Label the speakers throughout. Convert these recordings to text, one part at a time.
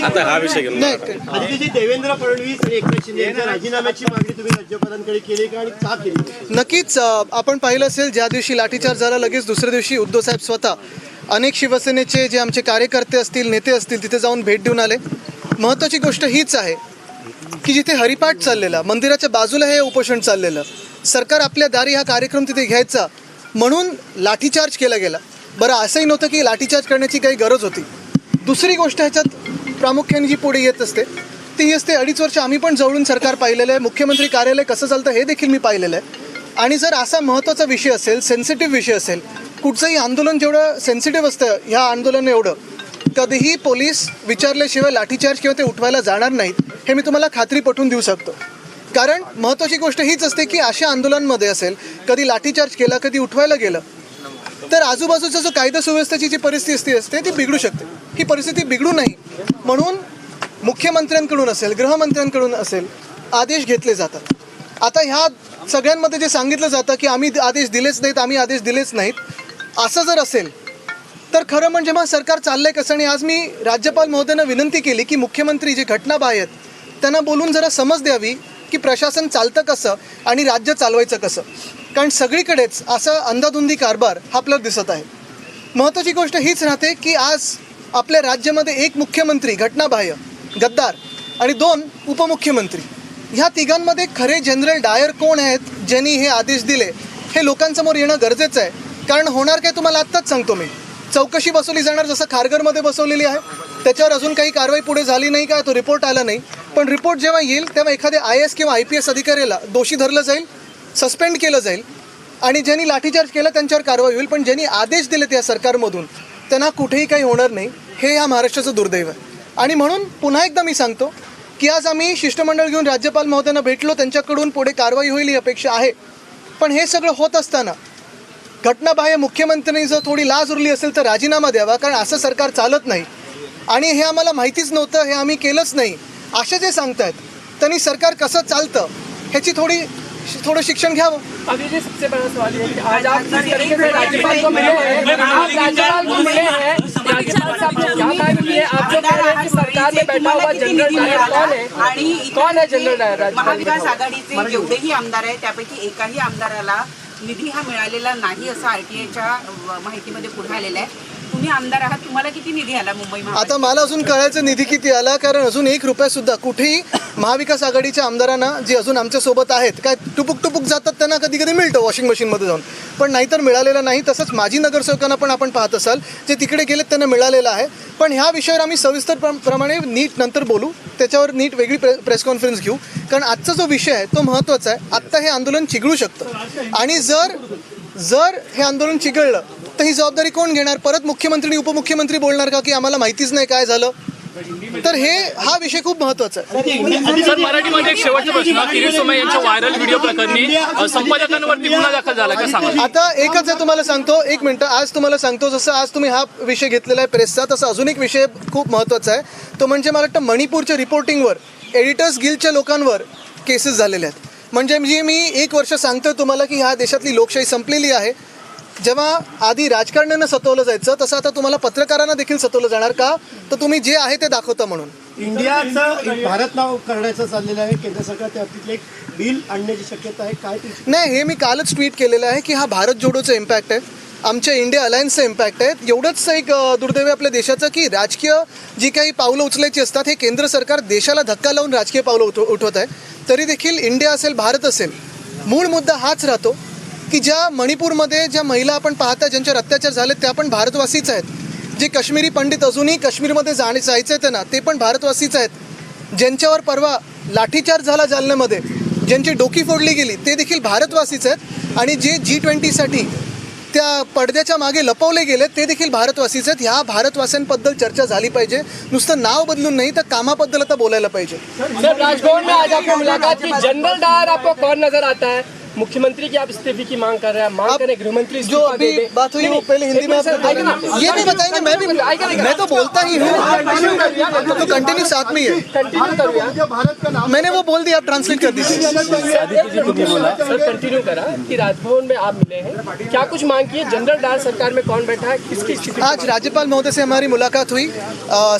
Speaker 1: आता हा विषय घेऊन
Speaker 2: आदित्यजी, देवेंद्र फडणवीस आणि एकनाथ शिंदे यांच्या राजीनाम्याची मागणी तुम्ही राज्यपालांकडे केली का आणि का केली?
Speaker 3: नक्कीच आपण पाहिलं असेल, ज्या दिवशी लाठीचार्ज झाला लगेच दुसऱ्या दिवशी उद्धव साहेब स्वतः अनेक शिवसेनेचे जे आमचे कार्यकर्ते असतील, नेते असतील, तिथे जाऊन भेट देऊन आले. महत्त्वाची गोष्ट हीच आहे की जिथे हरिपाठ चाललेला, मंदिराच्या बाजूला हे उपोषण चाललेलं, सरकार आपल्या दारी हा कार्यक्रम तिथे घ्यायचा म्हणून लाठीचार्ज केला गेला. बरं, असंही नव्हतं की लाठीचार्ज करण्याची काही गरज होती. दुसरी गोष्ट ह्याच्यात प्रामुख्याने जी पुढे येत असते ती ही असते, 2.5 वर्ष आम्ही पण जवळून सरकार पाहिलेलं आहे, मुख्यमंत्री कार्यालय कसं चालतं हे देखील मी पाहिलेलं आहे. आणि जर असा महत्त्वाचा विषय असेल, सेन्सिटिव्ह विषय असेल, कुठचंही आंदोलन जेवढं सेन्सिटिव्ह असतं, ह्या आंदोलन एवढं कधीही पोलीस विचारल्याशिवाय लाठीचार्ज किंवा ते उठवायला जाणार नाहीत, हे मी तुम्हाला खात्री पटवून देऊ शकतो. कारण महत्त्वाची गोष्ट हीच असते की अशा आंदोलनांमध्ये असेल, कधी लाठीचार्ज केला, कधी उठवायला गेलं तर आजूबाजूचा जो कायदा सुव्यवस्थेची जी परिस्थिती असते ती बिघडू शकते. ही परिस्थिती बिघडू नये म्हणून मुख्यमंत्र्यांकडून असेल, गृहमंत्र्यांकडून असेल, आदेश घेतले जातात. आता ह्या सगळ्यांमध्ये जे सांगितलं जातं की आम्ही आदेश दिलेच नाहीत, आम्ही आदेश दिलेच नाहीत, असं जर असेल तर खरं म्हणजे मग सरकार चाललंय कसं? आणि आज मी राज्यपाल महोदयांना विनंती केली की मुख्यमंत्री जे घटनाबाह्य आहेत त्यांना बोलून जरा समज द्यावी की प्रशासन चालतं कसं आणि राज्य चालवायचं कसं. कारण सगळीकडेच असा अंधाधुंदी कारभार हा आपल्याला दिसत आहे. महत्त्वाची गोष्ट हीच राहते की आज आपल्या राज्यामध्ये एक मुख्यमंत्री घटनाबाह्य, गद्दार आणि 2 उपमुख्यमंत्री, ह्या तिघांमध्ये खरे जनरल डायर कोण आहेत, ज्यांनी हे आदेश दिले, हे लोकांसमोर येणं गरजेचं आहे. कारण होणार काय तुम्हाला आत्ताच सांगतो मी, चौकशी बसवली जाणार जसं खारघरमध्ये बसवलेली आहे, त्याच्यावर अजून काही कारवाई पुढे झाली नाही का, तो रिपोर्ट आला नाही. पण रिपोर्ट जेव्हा येईल तेव्हा एखाद्या IAS किंवा IPS अधिकाऱ्याला दोषी धरलं जाईल, सस्पेंड केलं जाईल आणि ज्यांनी लाठीचार्ज केला त्यांच्यावर कारवाई होईल. पण ज्यांनी आदेश दिले त्या सरकारमधून त्यांना कुठेही काही होणार नाही, हे या महाराष्ट्राचं दुर्दैव आहे. आणि म्हणून पुन्हा एकदा मी सांगतो की आज आम्ही शिष्टमंडळ घेऊन राज्यपाल महोदयांना भेटलो, त्यांच्याकडून पुढे कारवाई होईल ही अपेक्षा आहे. पण हे सगळं होत असताना घटनाबाह्य मुख्यमंत्र्यांनी जर थोडी लाज उरली असेल तर राजीनामा द्यावा, कारण असं सरकार चालत नाही. आणि हे आम्हाला माहितीच नव्हतं, हे आम्ही केलंच नाही, असे जे सांगतायत त्यांनी सरकार कसं चालतं ह्याची थोडं शिक्षण घ्यावं.
Speaker 4: अभी जी सबसे बड़ा सवाल ये है कि आज आप जिस तरीके से राज्यपाल को मिले हैं, आप राज्यपाल को मिले हैं, राज्यपाल साहब ने क्या कहा कि आप जो कह रहे हैं कि सरकार में बैठा हुआ जनरल डायर कौन है जनरल डायर?
Speaker 5: महाविकास आघाडीचे जेवढेही आमदार आहेत त्यापैकी एकाही आमदाराला निधी हा मिळालेला नाही असं RTIच्या माहितीमध्ये पुढे आलेलं आहे. तुम्ही आमदार आहात, तुम्हाला किती निधी आला मुंबई?
Speaker 3: आता मला अजून कळायचं निधी किती आला, कारण अजून 1 रुपया सुद्धा कुठेही महाविकास आघाडीच्या आमदारांना जे अजून आमच्यासोबत आहेत, काय टुपुक जातात त्यांना कधी कधी मिळतं वॉशिंग मशीनमध्ये जाऊन, पण नाहीतर मिळालेलं नाही. तसंच माजी नगरसेवकांना पण आपण पाहत असाल जे तिकडे गेलेत त्यांना मिळालेलं आहे. पण ह्या विषयावर आम्ही सविस्तर प्रमाणे नीट नंतर बोलू, त्याच्यावर नीट वेगळी प्रेस कॉन्फरन्स घेऊ, कारण आजचा जो विषय आहे तो महत्त्वाचा आहे. आत्ता हे आंदोलन चिघळू शकतं आणि जर हे आंदोलन चिघळलं तर ही जबाबदारी कोण घेणार? परत मुख्यमंत्री उपमुख्यमंत्री बोलणार का की आम्हाला माहितीच नाही काय झालं? तर हा विषय खूप महत्त्वाचा आहे.
Speaker 6: सर, मराठीमध्ये एक शेवटचा प्रश्न, किरीट सोमय्या यांच्या व्हायरल व्हिडिओ प्रकरणी संपादकांवरती गुन्हा दाखल झाला, काय सांगा?
Speaker 3: आता एकच आहे, तुम्हाला सांगतो, 1 मिनिट, आज तुम्हाला सांगतो, जसं आज तुम्ही हा विषय घेतलेला आहे प्रेसचा, तसं अजून एक विषय खूप महत्त्वाचा आहे. तो म्हणजे मला वाटतं मणिपूरच्या रिपोर्टिंगवर एडिटर्स गिल्डच्या लोकांवर केसेस झालेल्या आहेत. म्हणजे मी 1 वर्ष सांगतोय तुम्हाला की ह्या देशातली लोकशाही संपलेली आहे. जेव्हा आधी राजकारण्यांना सतवलं जायचं तसं आता तुम्हाला पत्रकारांना देखील सतवलं जाणार का? तर तुम्ही जे आहे ते दाखवता म्हणून.
Speaker 2: इंडियाचं भारत नाव करण्याचं चाललेलं आहे केंद्र सरकार, त्या बाबतीत एक बिल आणण्याची शक्यता आहे काय?
Speaker 3: नाही, हे मी कालच ट्विट केलेलं आहे की हा भारत जोडोचा इम्पॅक्ट आहे, आमच्या इंडिया अलायन्सचा इम्पॅक्ट आहे. एवढंच एक दुर्दैव आपल्या देशाचं की राजकीय जी काही पावलं उचलायची असतात हे केंद्र सरकार देशाला धक्का लावून राजकीय पावलं उठवत आहे. तरी देखील इंडिया असेल, भारत असेल, मूळ मुद्दा हाच राहतो की ज्या मणिपूरमध्ये ज्या महिला आपण पाहता ज्यांच्यावर अत्याचार झाले त्या पण भारतवासीच आहेत. जे काश्मीरी पंडित अजूनही काश्मीरमध्ये जायचं आहे त्यांना, ते पण भारतवासीच आहेत. ज्यांच्यावर परवा लाठीचार्ज झाला जालन्यामध्ये, ज्यांची डोकी फोडली गेली, ते देखील भारतवासीच आहेत. आणि जे G20साठी त्या पडद्याच्या मागे लपवले गेले ते देखील भारतवासीच आहेत. ह्या भारतवासींबद्दल चर्चा झाली पाहिजे, नुसतं नाव बदलून नाही तर कामाबद्दल आता बोलायला पाहिजे.
Speaker 4: सर, राजभवन में आज आपको मुलाकात की, जनरल डायर आपको कौन नजर आता है? मुख्यमंत्री की आप इस्तीफे की मांग कर रहे हैं, मांग करें गृहमंत्री
Speaker 3: जो
Speaker 4: इस्तीफा दे
Speaker 3: अभी
Speaker 4: दे।
Speaker 3: बात हुई वो पहले हिंदी में आप ये भी बताएंगे, मैं तो बोलता ही हूँ, तो कंटिन्यू साथ में ही है।
Speaker 4: कंटिन्यू करूँ
Speaker 2: जो भारत का नाम
Speaker 3: मैंने वो बोल दिया, आप ट्रांसलेट कर दीजिए।
Speaker 4: सर कंटिन्यू करा कि राजभवन में आप मिले हैं, क्या कुछ मांग की है? जनरल डायर सरकार में कौन बैठा है, किसकी स्थिति?
Speaker 3: आज राज्यपाल महोदय से हमारी मुलाकात हुई।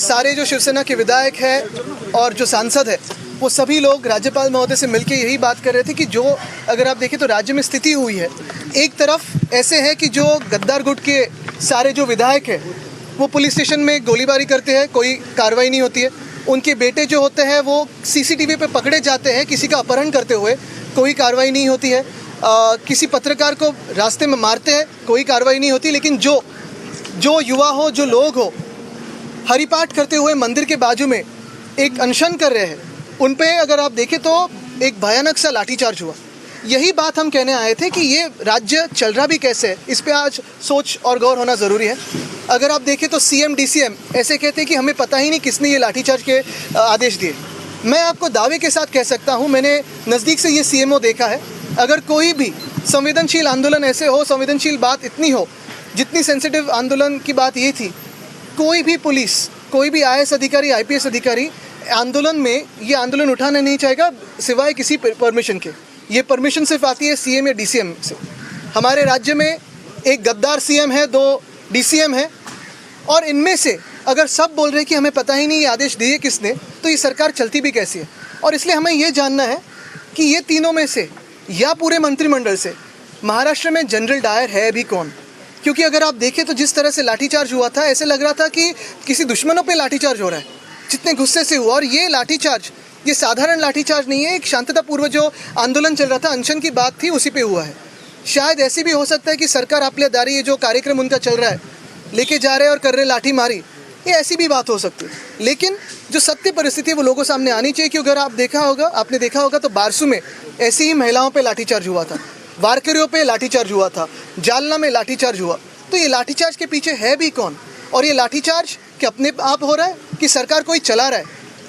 Speaker 3: सारे जो शिवसेना के विधायक हैं और जो सांसद है वो सभी लोग राज्यपाल महोदय से मिलकर यही बात कर रहे थे कि जो अगर आप देखें तो राज्य में स्थिति हुई है, एक तरफ ऐसे है कि जो गद्दार गुट के सारे जो विधायक हैं वो पुलिस स्टेशन में गोलीबारी करते हैं, कोई कार्रवाई नहीं होती है। उनके बेटे जो होते हैं वो सीसीटीवी पे पकड़े जाते हैं किसी का अपहरण करते हुए, कोई कार्रवाई नहीं होती है। किसी पत्रकार को रास्ते में मारते हैं, कोई कार्रवाई नहीं होती। लेकिन जो युवा हो, जो लोग हो, हरिपाठ करते हुए मंदिर के बाजू में एक अनशन कर रहे हैं, उन पे अगर आप देखें तो एक भयानक सा लाठीचार्ज हुआ। यही बात हम कहने आए थे कि ये राज्य चल रहा भी कैसे है, इस पे आज सोच और गौर होना ज़रूरी है। अगर आप देखें तो सीएम डीसीएम ऐसे कहते हैं कि हमें पता ही नहीं किसने ये लाठीचार्ज के आदेश दिए। मैं आपको दावे के साथ कह सकता हूँ, मैंने नज़दीक से ये सीएमओ देखा है। अगर कोई भी संवेदनशील आंदोलन ऐसे हो, संवेदनशील बात इतनी हो, जितनी सेंसिटिव आंदोलन की बात ये थी, कोई भी पुलिस, कोई भी IAS अधिकारी, IPS अधिकारी आंदोलन में ये आंदोलन उठाना नहीं चाहेगा सिवाय किसी परमिशन के। ये परमिशन सिर्फ आती है सीएम या डीसीएम से। हमारे राज्य में एक गद्दार सीएम है, 2 डीसीएम है, और इनमें से अगर सब बोल रहे हैं कि हमें पता ही नहीं ये आदेश दिए किसने, तो ये सरकार चलती भी कैसी है। और इसलिए हमें ये जानना है कि ये तीनों में से या पूरे मंत्रिमंडल से महाराष्ट्र में जनरल डायर है भी कौन? क्योंकि अगर आप देखें तो जिस तरह से लाठीचार्ज हुआ था, ऐसे लग रहा था कि किसी दुश्मनों पे लाठीचार्ज हो रहा है, जितने गुस्से से हुआ। और ये लाठीचार्ज, ये साधारण लाठीचार्ज नहीं है, एक शांततापूर्व जो आंदोलन चल रहा था, अनशन की बात थी, उसी पे हुआ है। शायद ऐसे भी हो सकता है कि सरकार आपल्या दारी, ये जो कार्यक्रम उनका चल रहा है, लेके जा रहे हैं और कर रहे लाठी मारी, ये ऐसी भी बात हो सकती है। लेकिन जो सत्य परिस्थिति है वो लोगों सामने आनी चाहिए कि अगर आपने देखा होगा तो बारसू में ऐसी ही महिलाओं पे लाठीचार्ज हुआ था, वारकरियों पे लाठीचार्ज हुआ था, जालना में लाठीचार्ज हुआ। तो ये लाठीचार्ज के पीछे है भी कौन, और ये लाठीचार्ज कि अपने आप हो रहा है कि सरकार कोई चला रहा है,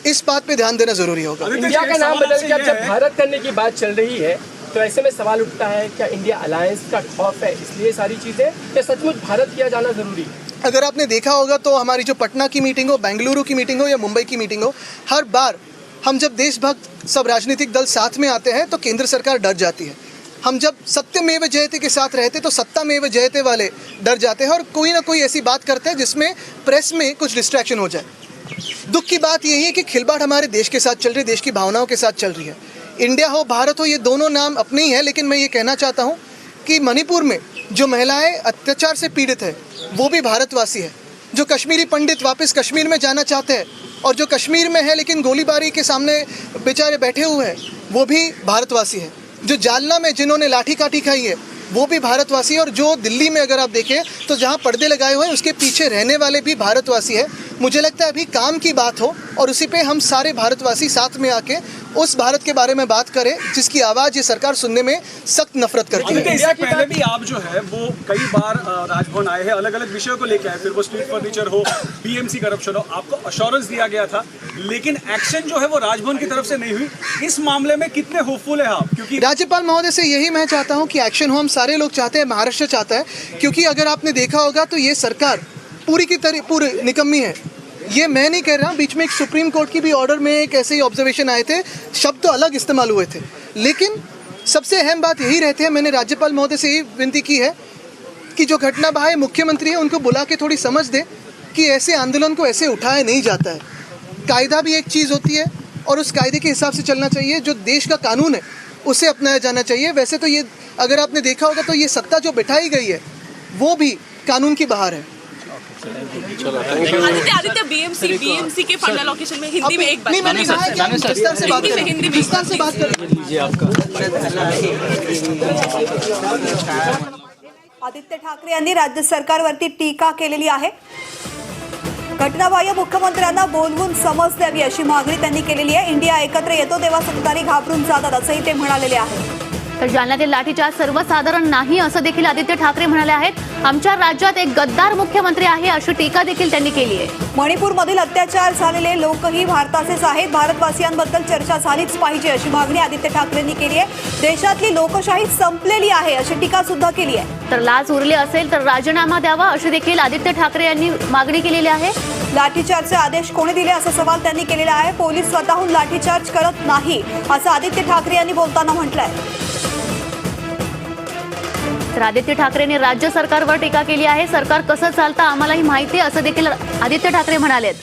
Speaker 3: इस बात पे ध्यान देना जरूरी होगा।
Speaker 4: इंडिया का नाम बदल के अब जब भारत करने की बात चल रही है, तो ऐसे में सवाल उठता है क्या इंडिया अलायंस का खौफ है, इसलिए सारी चीजें, या सचमुच भारत किया जाना जरूरी है?
Speaker 3: अगर आपने देखा होगा तो हमारी जो पटना की मीटिंग हो, बेंगलुरु की मीटिंग हो या मुंबई की मीटिंग हो, हर बार हम जब देशभक्त सब राजनीतिक दल साथ में आते हैं तो केंद्र सरकार डर जाती है। हम जब सत्यमेव जयते के साथ रहते तो सत्तामेव जयते वाले डर जाते हैं और कोई ना कोई ऐसी बात करते हैं जिसमें प्रेस में कुछ डिस्ट्रैक्शन हो जाए। दुख की बात यही है कि खिलवाड़ हमारे देश के साथ चल रही है, देश की भावनाओं के साथ चल रही है। इंडिया हो, भारत हो, ये दोनों नाम अपने ही हैं, लेकिन मैं ये कहना चाहता हूँ कि मणिपुर में जो महिलाएं अत्याचार से पीड़ित है वो भी भारतवासी है। जो कश्मीरी पंडित वापस कश्मीर में जाना चाहते हैं और जो कश्मीर में है लेकिन गोलीबारी के सामने बेचारे बैठे हुए हैं, वो भी भारतवासी है। जो जालना में जिन्होंने लाठी काठी खाई है वो भी भारतवासी है, और जो दिल्ली में अगर आप देखें तो जहाँ पर्दे लगाए हुए हैं उसके पीछे रहने वाले भी भारतवासी है। मुझे लगता है अभी काम की बात हो और उसी पे हम सारे भारतवासी साथ में आके उस भारत के बारे में बात करें जिसकी आवाज़ ये सरकार सुनने में सख्त नफरत करती है।
Speaker 7: इससे पहले भी आप जो है वो कई बार राजभवन आए हैं, अलग अलग विषयों को लेकर आए, फिर वो स्ट्रीट फर्नीचर हो, BMC करप्शन हो, आपको अश्योरेंस दिया गया था, लेकिन एक्शन जो है वो राजभवन की तरफ से नहीं हुई। इस मामले में कितने होपफुल है आप? क्योंकि
Speaker 3: राज्यपाल महोदय से यही मैं चाहता हूँ कि एक्शन हो, हम सारे लोग चाहते हैं, महाराष्ट्र चाहता है, क्योंकि अगर आपने देखा होगा तो ये सरकार पूरी की तरह पूरी निकम्मी है। ये मैं नहीं कह रहा, बीच में एक सुप्रीम कोर्ट की भी ऑर्डर में एक ऐसे ही ऑब्जर्वेशन आए थे, शब्द तो अलग इस्तेमाल हुए थे, लेकिन सबसे अहम बात यही रहती है, मैंने राज्यपाल महोदय से यही विनती की है कि जो घटनाबाह्य मुख्यमंत्री है उनको बुला के थोड़ी समझ दे कि ऐसे आंदोलन को ऐसे उठाया नहीं जाता है। कायदा भी एक चीज़ होती है और उस कायदे के हिसाब से चलना चाहिए, जो देश का कानून है उसे अपनाया जाना चाहिए। वैसे तो ये अगर आपने देखा होगा तो ये सत्ता जो बिठाई गई है वो भी कानून की बाहर है।
Speaker 8: आदित्य बीएमसी के फंड एलोकेशन में हिंदी में एक बात
Speaker 3: विस्तार से बात करें, विस्तार से बात करें।
Speaker 9: आदित्य ठाकरे यांनी राज्य सरकारवरती टीका केलेली आहे। घटनाबाह्य मुख्यमंत्र्यांना बोलवून समज द्यावी अशी मागणी त्यांनी केलेली आहे। इंडिया एकत्र येतो तेव्हा सत्ताधारी घाबरून जातात असंही ते म्हणालेले आहे।
Speaker 10: तर जालन्यातील लाठीचार्ज सर्वसाधारण नाही असं देखील आदित्य ठाकरे म्हणाले आहेत। आमच्या राज्यात एक गद्दार मुख्यमंत्री आहे अशी टीका देखील त्यांनी केली आहे।
Speaker 9: मणिपूरमधील अत्याचार झालेले लोकही भारताचेच आहेत, भारतवासियांबद्दल चर्चा झालीच पाहिजे अशी मागणी आदित्य ठाकरेंनी केली आहे। देशातली लोकशाही संपलेली आहे अशी टीका सुद्धा केली आहे।
Speaker 10: तर लाच उरली असेल तर राजीनामा द्यावा अशी देखील आदित्य ठाकरे यांनी मागणी केलेली आहे।
Speaker 9: लाठीचार्जचे आदेश कोणी दिले असा सवाल त्यांनी केलेला आहे। पोलीस स्वतःहून लाठीचार्ज करत नाही असं आदित्य ठाकरे यांनी बोलताना म्हटलंय।
Speaker 10: तर आदित्य ठाकरेंनी राज्य सरकारवर टीका केली आहे। सरकार कसं चालतं आम्हालाही माहिती आहे असं देखील आदित्य ठाकरे म्हणालेत।